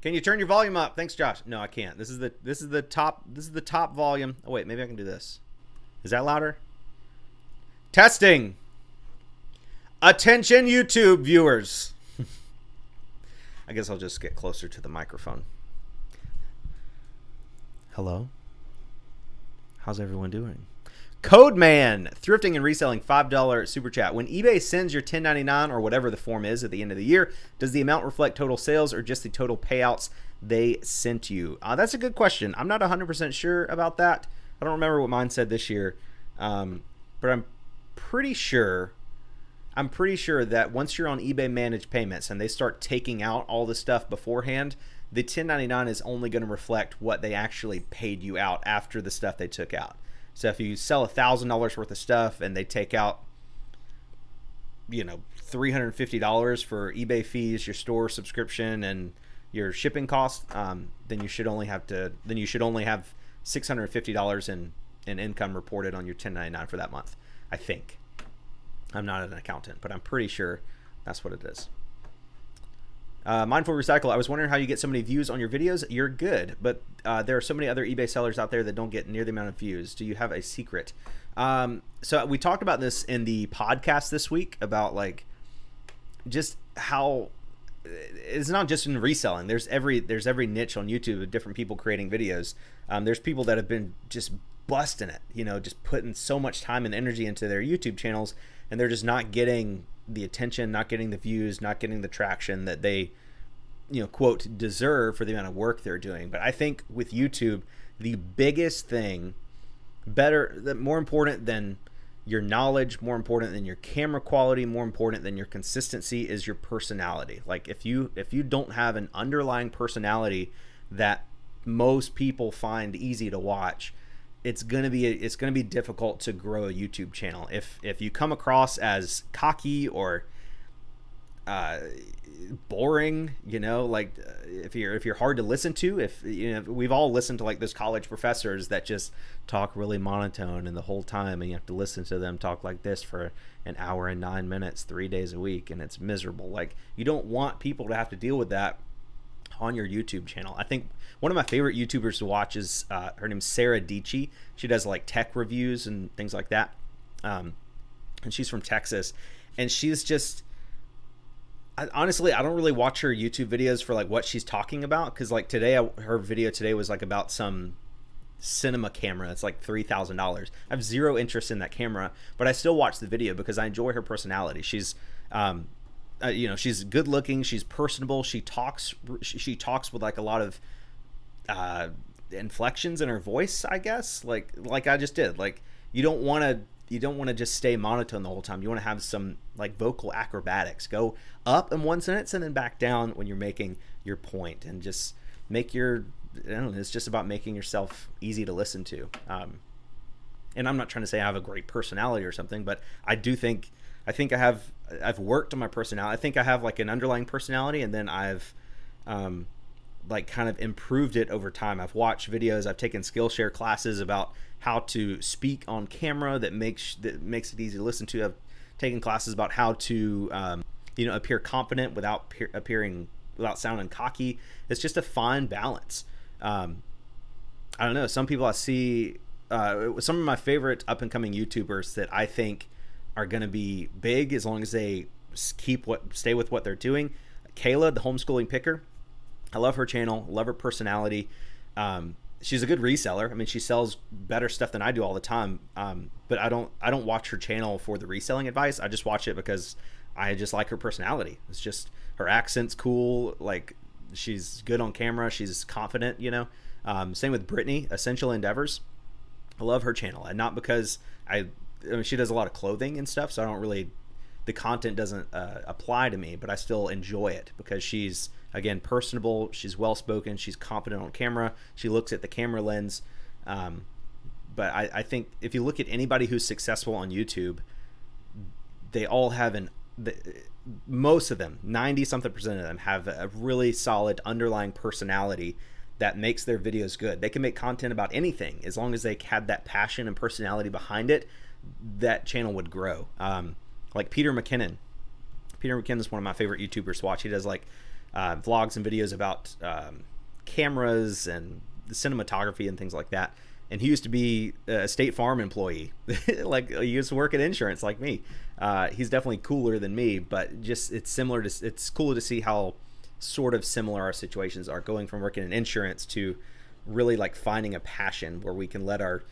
Can you turn your volume up? Thanks, Josh. No, I can't. This is the top volume. Oh wait, maybe I can do this. Is that louder? Testing. Attention, YouTube viewers. I guess I'll just get closer to the microphone. Hello. How's everyone doing? Codeman, thrifting and reselling, $5 super chat. When eBay sends your 1099 or whatever the form is at the end of the year, does the amount reflect total sales or just the total payouts they sent you? That's a good question. I'm not 100% sure about that. I don't remember what mine said this year, but I'm pretty sure that once you're on eBay managed payments and they start taking out all the stuff beforehand, the 1099 is only going to reflect what they actually paid you out after the stuff they took out. So if you sell $1,000 worth of stuff and they take out, $350 for eBay fees, your store subscription, and your shipping costs, then you should only have $650 in income reported on your 1099 for that month. I think. I'm not an accountant, but I'm pretty sure that's what it is. Mindful Recycle, I was wondering how you get so many views on your videos. You're good, but there are so many other eBay sellers out there that don't get near the amount of views. Do you have a secret? So we talked about this in the podcast this week about just how it's not just in reselling. There's every niche on YouTube of different people creating videos. There's people that have been just busting it, just putting so much time and energy into their YouTube channels, and they're just not getting the attention, not getting the views, not getting the traction that they, quote, deserve for the amount of work they're doing. But I think with YouTube, the biggest thing, more important than your knowledge, more important than your camera quality, more important than your consistency is your personality. Like if you don't have an underlying personality that most people find easy to watch, it's gonna be difficult to grow a YouTube channel. If you come across as cocky or boring, if you're hard to listen to, we've all listened to those college professors that just talk really monotone and the whole time, and you have to listen to them talk like this for an hour and 9 minutes, 3 days a week, and it's miserable. You don't want people to have to deal with that on your YouTube channel. I think one of my favorite YouTubers to watch is her name's Sarah Dietschy. She does tech reviews and things like that, and she's from Texas, and she's just honestly, I don't really watch her YouTube videos for what she's talking about, because today her video today was about some cinema camera. It's $3,000. I have zero interest in that camera, but I still watch the video because I enjoy her personality. She's she's good looking, she's personable, she talks with a lot of inflections in her voice, I guess, like I just did. You don't want to just stay monotone the whole time. You want to have some vocal acrobatics, go up in one sentence and then back down when you're making your point, and just make it's just about making yourself easy to listen to. And I'm not trying to say I have a great personality or something, but I think I've worked on my personality. I think I have an underlying personality, and then I've kind of improved it over time. I've watched videos, I've taken Skillshare classes about how to speak on camera that makes it easy to listen to. I've taken classes about how to appear confident without sounding cocky. It's just a fine balance. I don't know, some people I see, some of my favorite up and coming YouTubers that I think are going to be big as long as they stay with what they're doing. Kayla, the homeschooling picker, I love her channel, love her personality. She's a good reseller. I mean, she sells better stuff than I do all the time. But I don't watch her channel for the reselling advice. I just watch it because I just like her personality. It's just her accent's cool. She's good on camera. She's confident, Same with Brittany, Essential Endeavors. I love her channel, and not because I mean, she does a lot of clothing and stuff, so I don't really, the content doesn't apply to me, but I still enjoy it because she's, again, personable, she's well-spoken, she's confident on camera, she looks at the camera lens. But I think if you look at anybody who's successful on YouTube, they all have most of them, 90-something% of them, have a really solid underlying personality that makes their videos good. They can make content about anything as long as they had that passion and personality behind it. That channel would grow. Like Peter McKinnon. Peter McKinnon is one of my favorite YouTubers to watch. He does vlogs and videos about cameras and the cinematography and things like that. And he used to be a State Farm employee. Like, he used to work in insurance like me. He's definitely cooler than me, but just it's cool to see how sort of similar our situations are, going from working in insurance to really like finding a passion where we can let our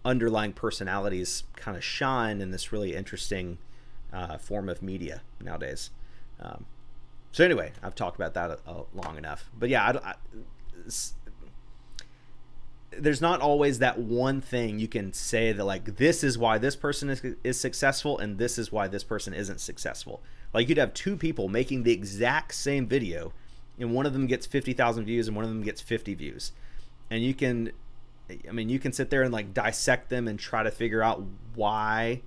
underlying personalities kind of shine in this really interesting form of media nowadays. So anyway, I've talked about that long enough. But yeah, there's not always that one thing you can say that like, this is why this person is successful and this is why this person isn't successful. Like, you'd have two people making the exact same video and one of them gets 50,000 views and one of them gets 50 views. And you can sit there and like dissect them and try to figure out why,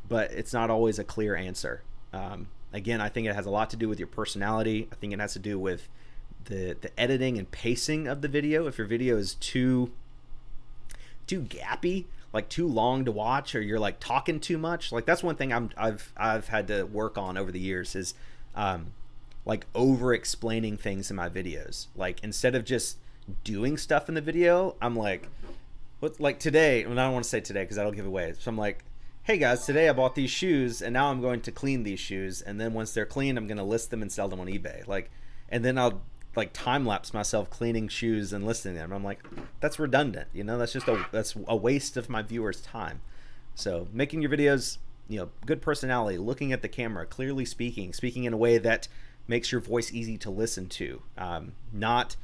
but it's not always a clear answer. Again, I think it has a lot to do with your personality. I think it has to do with the editing and pacing of the video. If your video is too gappy, like too long to watch, or you're like talking too much, like that's one thing I've had to work on over the years is like over explaining things in my videos. Like, instead of just doing stuff in the video, I'm like, like today, and I don't want to say today because that'll give away. So I'm like, hey guys, today I bought these shoes and now I'm going to clean these shoes, and then once they're cleaned, I'm going to list them and sell them on eBay. Like, and then I'll like time lapse myself cleaning shoes and listing them. I'm like, that's redundant, you know, that's a waste of my viewers' time. So making your videos, you know, good personality, looking at the camera, clearly speaking in a way that makes your voice easy to listen to, not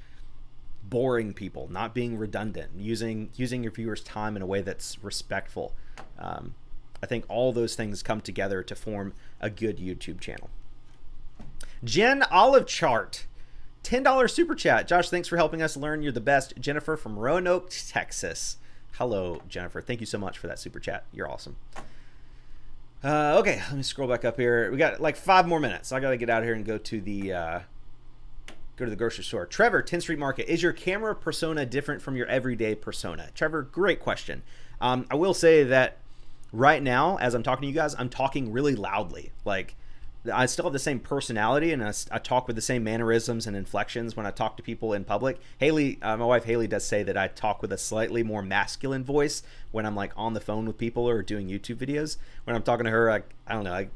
boring people, not being redundant, using your viewers' time in a way that's respectful. I think all those things come together to form a good YouTube channel. Jen Olive Chart, $10 super chat. Josh, thanks for helping us learn. You're the best. Jennifer from Roanoke, Texas. Hello, Jennifer. Thank you so much for that super chat. You're awesome. Okay, let me scroll back up here. We got like 5 more minutes. I got to get out of here and go to the grocery store. Trevor, 10th Street Market. Is your camera persona different from your everyday persona? Trevor, great question. I will say that right now, as I'm talking to you guys, I'm talking really loudly. Like, I still have the same personality, and I talk with the same mannerisms and inflections when I talk to people in public. Haley, my wife Haley, does say that I talk with a slightly more masculine voice when I'm like on the phone with people or doing YouTube videos. When I'm talking to her, I don't know,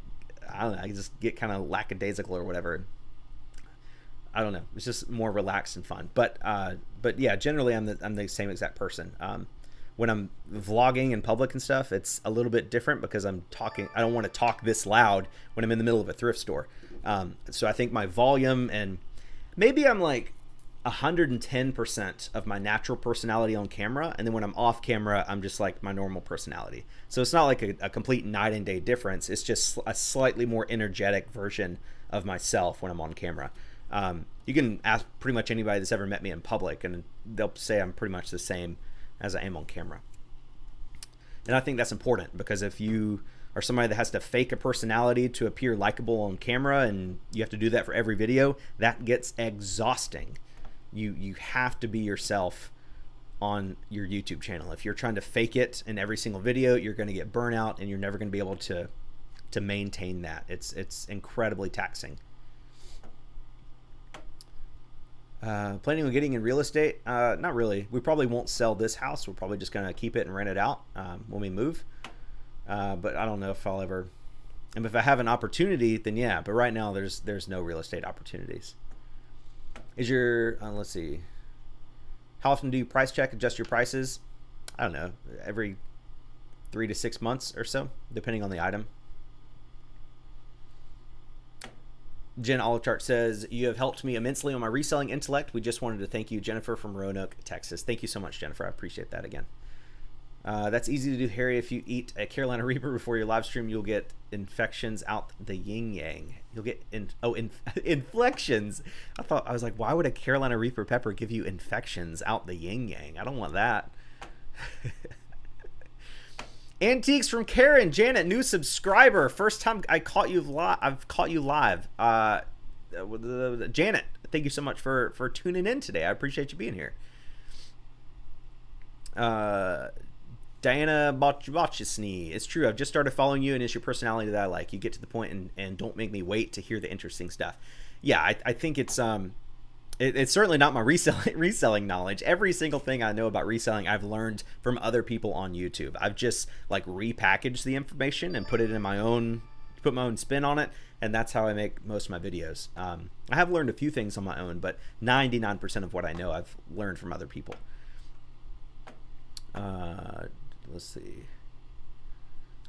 I just get kind of lackadaisical or whatever. I don't know. It's just more relaxed and fun. But yeah, generally I'm the same exact person. When I'm vlogging in public and stuff, it's a little bit different because I don't want to talk this loud when I'm in the middle of a thrift store. So I think my volume, and maybe I'm like 110% of my natural personality on camera, and then when I'm off camera, I'm just like my normal personality. So it's not like a complete night and day difference. It's just a slightly more energetic version of myself when I'm on camera. You can ask pretty much anybody that's ever met me in public, and they'll say I'm pretty much the same as I am on camera. And I think that's important, because if you are somebody that has to fake a personality to appear likable on camera, and you have to do that for every video, that gets exhausting. You have to be yourself on your YouTube channel. If you're trying to fake it in every single video, you're going to get burnout, and you're never going to be able to maintain that. It's incredibly taxing. Planning on getting in real estate? Not really. We probably won't sell this house. We're probably just going to keep it and rent it out when we move. But I don't know if I'll ever. And if I have an opportunity, then yeah. But right now, there's no real estate opportunities. Is your let's see. How often do you price check, adjust your prices? I don't know. Every 3 to 6 months or so, depending on the item. Jen Olive Chart says, you have helped me immensely on my reselling intellect. We just wanted to thank you, Jennifer from Roanoke, Texas. Thank you so much, Jennifer. I appreciate that again. That's easy to do, Harry. If you eat a Carolina Reaper before your live stream, you'll get infections out the yin yang. You'll get inflections. I was like, why would a Carolina Reaper pepper give you infections out the yin yang? I don't want that. Antiques from Karen. Janet, new subscriber. First time I've caught you live. Janet, thank you so much for tuning in today. I appreciate you being here. Diana Bochisny. It's true. I've just started following you, and it's your personality that I like. You get to the point and don't make me wait to hear the interesting stuff. Yeah, I think it's certainly not my reselling knowledge. Every single thing I know about reselling, I've learned from other people on YouTube. I've just like repackaged the information and put my own spin on it, and that's how I make most of my videos. I have learned a few things on my own, but 99% of what I know I've learned from other people. Let's see.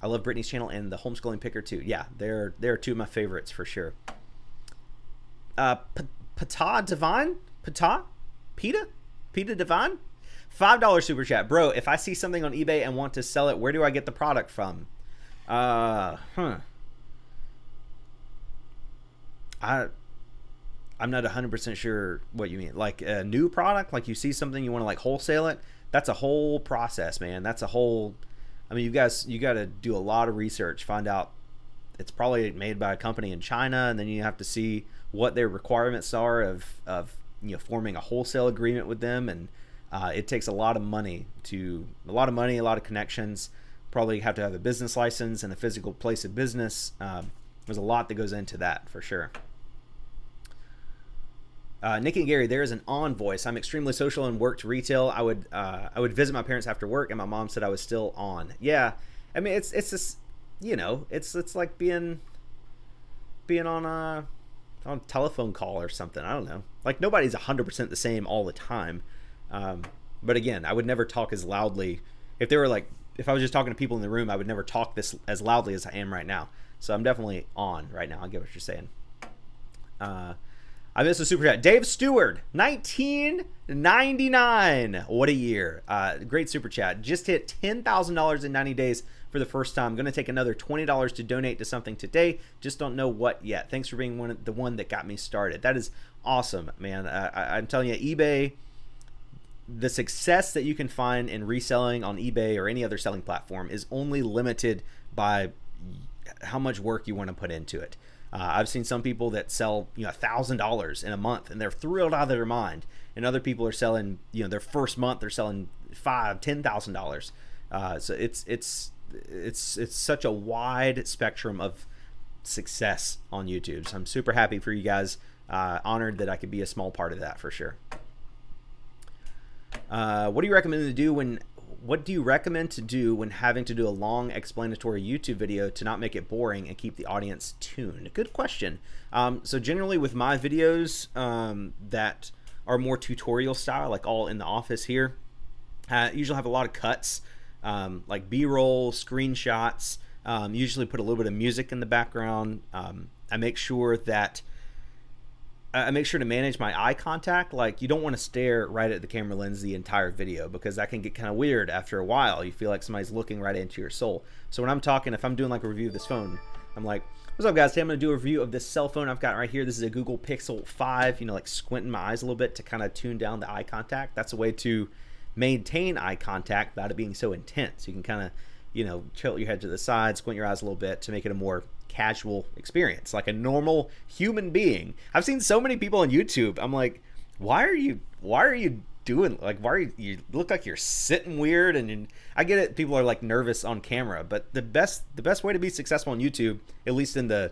I love Brittany's channel and the Homeschooling Picker too. Yeah, they're two of my favorites for sure. Pata Devine? Peta Devine? $5 super chat. Bro, if I see something on eBay and want to sell it, where do I get the product from? I'm not 100% sure what you mean. Like a new product, like you see something, you want to like wholesale it. That's a whole process, man. That's a whole, I mean, you got to do a lot of research, find out it's probably made by a company in China, and then you have to see what their requirements are of forming a wholesale agreement with them, and it takes a lot of money, a lot of connections. Probably have to have a business license and a physical place of business. There's a lot that goes into that for sure. Nick and Gary, there is an on voice. I'm extremely social and worked retail. I would visit my parents after work, and my mom said I was still on. Yeah, I mean it's just, it's like being on a telephone call or something. I don't know. Like nobody's 100% the same all the time. But again, I would never talk as loudly. If I was just talking to people in the room, I would never talk this as loudly as I am right now. So I'm definitely on right now. I get what you're saying. I missed a super chat. Dave Stewart, 1999. What a year. Great super chat. Just hit $10,000 in 90 days for the first time. I'm going to take another $20 to donate to something today. Just don't know what yet. Thanks for being the one that got me started. That is awesome, man. I'm telling you, eBay, the success that you can find in reselling on eBay or any other selling platform is only limited by how much work you want to put into it. I've seen some people that sell $1,000 in a month and they're thrilled out of their mind, and other people are selling their first month they're selling $5,000-$10,000. So it's such a wide spectrum of success on YouTube. So I'm super happy for you guys. Honored that I could be a small part of that for sure. What do you recommend to do when having to do a long explanatory YouTube video to not make it boring and keep the audience tuned? Good question. So generally with my videos that are more tutorial style, like all in the office here, usually have a lot of cuts, like B-roll, screenshots, usually put a little bit of music in the background. I make sure to manage my eye contact. Like you don't want to stare right at the camera lens the entire video, because that can get kind of weird after a while. You feel like somebody's looking right into your soul. So when I'm talking, if I'm doing like a review of this phone, I'm like, what's up guys, today I'm going to do a review of this cell phone I've got right here. This is a Google Pixel 5, like squinting my eyes a little bit to kind of tune down the eye contact. That's a way to maintain eye contact without it being so intense. You can kind of, tilt your head to the side, squint your eyes a little bit to make it a more casual experience, like a normal human being. I've seen so many people on YouTube. I'm like, why are you doing, like, you look like you're sitting weird, and I get it, people are like nervous on camera, but the best way to be successful on YouTube, at least in the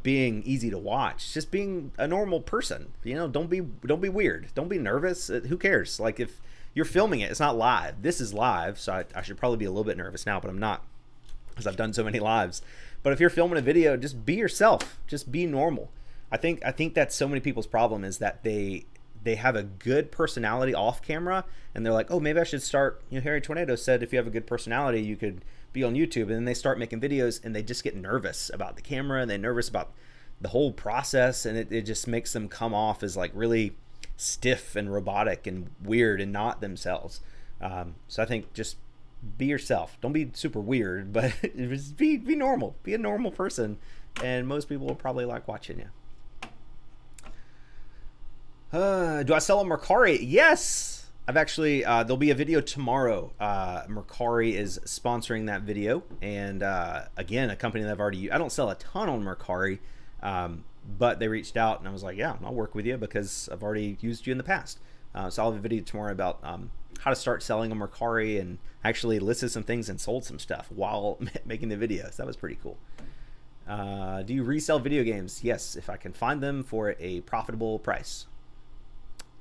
being easy to watch, just being a normal person. Don't be weird, don't be nervous. Who cares? Like if you're filming it, it's not live. This is live, so I should probably be a little bit nervous now, but I'm not, because I've done so many lives. But if you're filming a video, just be yourself, just be normal. I think that's so many people's problem, is that they have a good personality off camera, and they're like, oh, maybe I should start, Harry Tornado said if you have a good personality you could be on YouTube, and then they start making videos and they just get nervous about the camera, and they're nervous about the whole process, and it just makes them come off as like really stiff and robotic and weird and not themselves. So I think just be yourself. Don't be super weird, but just be normal. Be a normal person, and most people will probably like watching you. Do I sell on Mercari? Yes. I've actually, there'll be a video tomorrow. Mercari is sponsoring that video, and again, a company that I've already used. I don't sell a ton on Mercari, but they reached out and I was like, yeah, I'll work with you because I've already used you in the past. So I'll have a video tomorrow about how to start selling on Mercari, and actually listed some things and sold some stuff while making the video. So that was pretty cool. Do you resell video games? Yes, if I can find them for a profitable price.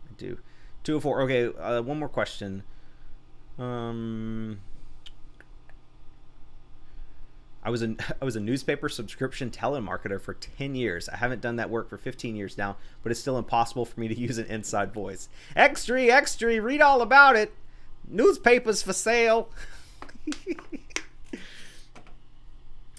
I do. 204. Okay, one more question. I was a newspaper subscription telemarketer for 10 years. I haven't done that work for 15 years now, but it's still impossible for me to use an inside voice. Extra, read all about it. Newspapers for sale.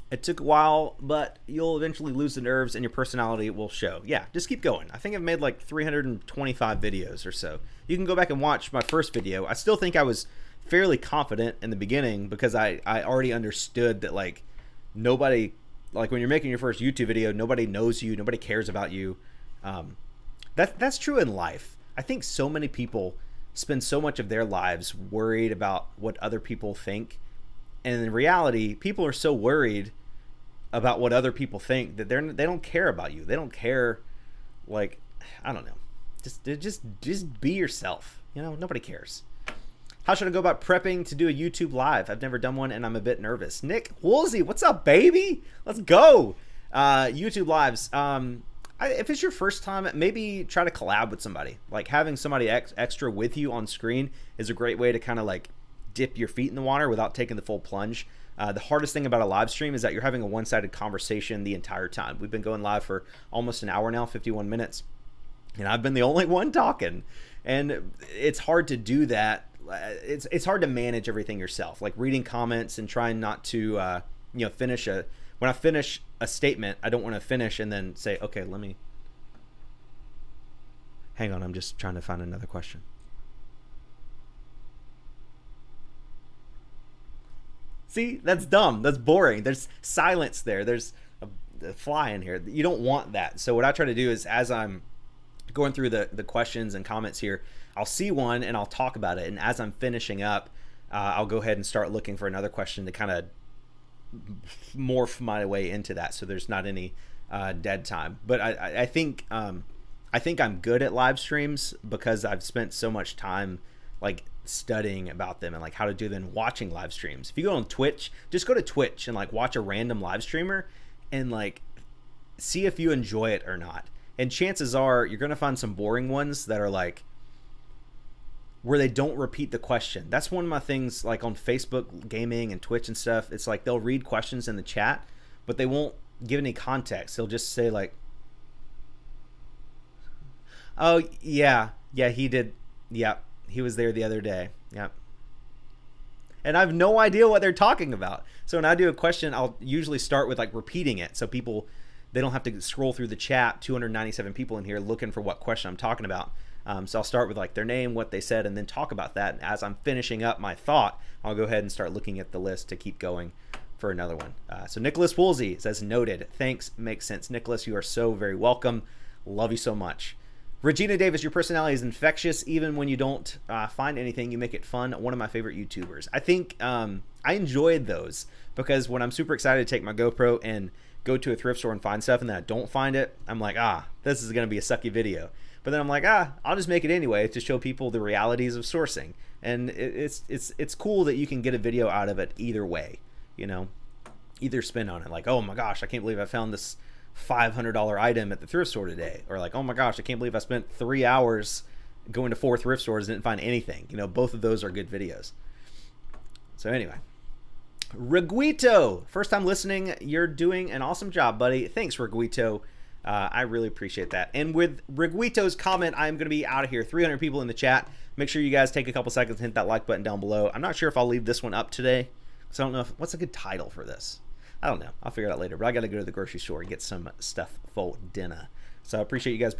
It took a while, but you'll eventually lose the nerves and your personality will show. Yeah, just keep going. I think I've made like 325 videos or so. You can go back and watch my first video. I still think I was fairly confident in the beginning because I already understood that like nobody, like when you're making your first YouTube video, nobody knows you, nobody cares about you. That's true in life. I think so many people spend so much of their lives worried about what other people think. And in reality, people are so worried about what other people think that they don't care about you. They don't care, like, I don't know. Just be yourself. You know, nobody cares. How should I go about prepping to do a YouTube live? I've never done one and I'm a bit nervous. Nick Woolsey, what's up, baby? Let's go. YouTube lives. If it's your first time, maybe try to collab with somebody. Like having somebody extra with you on screen is a great way to kind of like dip your feet in the water without taking the full plunge. The hardest thing about a live stream is that you're having a one-sided conversation the entire time. We've been going live for almost an hour now, 51 minutes, and I've been the only one talking. And it's hard to do that. It's hard to manage everything yourself, like reading comments and trying not to, finish when I finish a statement, I don't want to finish and then say, okay, let me, hang on, I'm just trying to find another question. See, that's dumb. That's boring. There's silence there. There's a fly in here. You don't want that. So what I try to do is as I'm going through the questions and comments here, I'll see one and I'll talk about it. And as I'm finishing up, I'll go ahead and start looking for another question to kind of morph my way into that. So there's not any dead time. But I think I'm good at live streams because I've spent so much time like studying about them and like how to do them, watching live streams. If you go on Twitch, just go to Twitch and like watch a random live streamer and like see if you enjoy it or not. And chances are you're going to find some boring ones that are like where they don't repeat the question. That's one of my things like on Facebook gaming and Twitch and stuff. It's like they'll read questions in the chat, but they won't give any context. They'll just say like, oh yeah, he did. Yeah. He was there the other day. Yep. And I have no idea what they're talking about. So when I do a question, I'll usually start with like repeating it. So people, they don't have to scroll through the chat, 297 people in here looking for what question I'm talking about. So I'll start with like their name, what they said, and then talk about that. And as I'm finishing up my thought, I'll go ahead and start looking at the list to keep going for another one. So Nicholas Woolsey says, noted. Thanks. Makes sense. Nicholas, you are so very welcome. Love you so much. Regina Davis, your personality is infectious. Even when you don't find anything, you make it fun. One of my favorite YouTubers. I think I enjoyed those because when I'm super excited to take my GoPro and go to a thrift store and find stuff and then I don't find it, I'm like, this is going to be a sucky video. But then I'm like, I'll just make it anyway to show people the realities of sourcing. And it's cool that you can get a video out of it either way, you know, either spin on it. Like, oh my gosh, I can't believe I found this $500 item at the thrift store today, or like, oh my gosh, I can't believe I spent 3 hours going to 4 thrift stores and didn't find anything. You know, both of those are good videos. So anyway, Reguito, first time listening. You're doing an awesome job, buddy. Thanks, Reguito. I really appreciate that. And with Reguito's comment, I'm going to be out of here. 300 people in the chat. Make sure you guys take a couple seconds and hit that like button down below. I'm not sure if I'll leave this one up today because I don't know what's a good title for this. I don't know. I'll figure it out later. But I got to go to the grocery store and get some stuff for dinner. So I appreciate you guys.